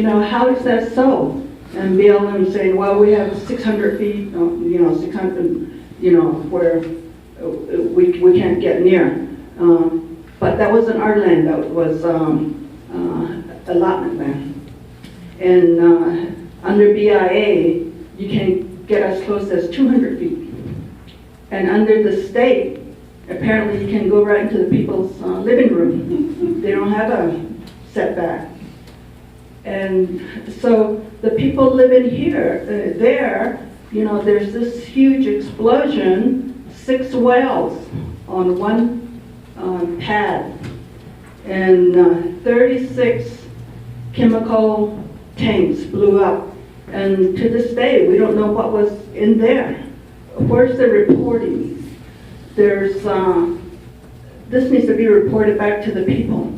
how is that so? And BLM saying, well, we have 600 feet, 600, where we can't get near. But that wasn't our land, that was allotment land. And under BIA, you can get as close as 200 feet. And under the state, apparently you can go right into the people's living room. They don't have a setback. And so the people living here, there's this huge explosion, 6 wells on one pad, and 36 chemical tanks blew up. And to this day, we don't know what was in there. Where's the reporting? This needs to be reported back to the people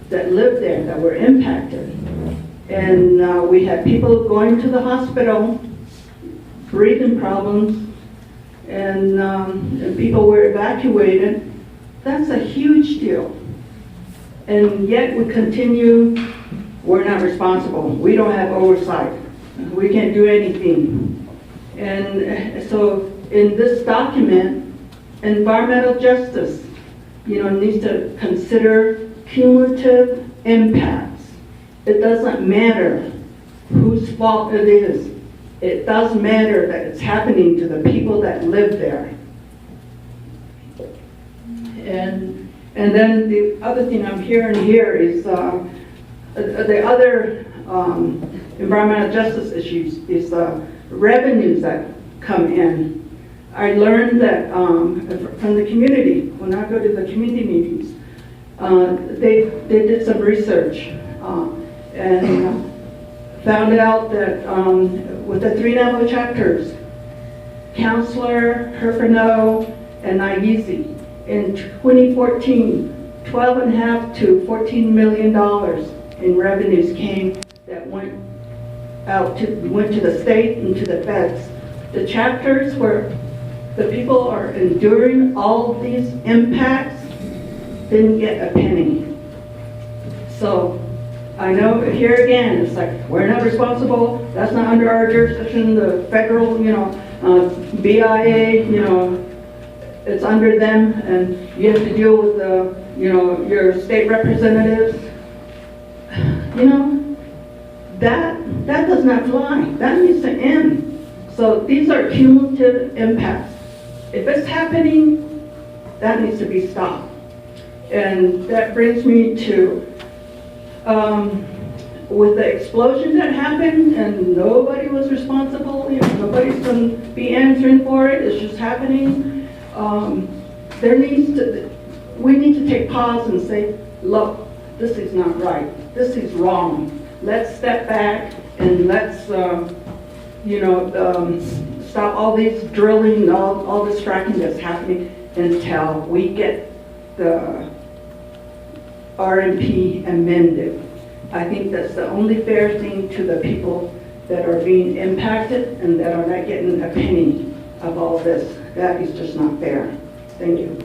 that lived there, that were impacted. And we had people going to the hospital, breathing problems, and people were evacuated. That's a huge deal. And yet we continue, we're not responsible. We don't have oversight. We can't do anything. And so in this document, environmental justice, needs to consider cumulative impacts. It doesn't matter whose fault it is. It does matter that it's happening to the people that live there. And then the other thing I'm hearing here is the other environmental justice issues is revenues that come in. I learned that from the community, when I go to the community meetings, they did some research and found out that with the 3 Navajo chapters, Counselor, Huerfano, and Naizi, in 2014, $12.5 to $14 million in revenues came that went to the state and to the feds. The chapters where the people are enduring all of these impacts didn't get a penny. So I know here again, it's like, we're not responsible, that's not under our jurisdiction, the federal, BIA, it's under them, and you have to deal with your state representatives. That does not fly. That needs to end. So these are cumulative impacts. If it's happening, that needs to be stopped. And that brings me to, with the explosion that happened and nobody was responsible, nobody's going to be answering for it, it's just happening. We need to take pause and say, look, this is not right. This is wrong. Let's step back and let's, stop all these drilling, all this fracking that's happening until we get the RMP amended. I think that's the only fair thing to the people that are being impacted and that are not getting a penny of all this. That is just not fair. Thank you.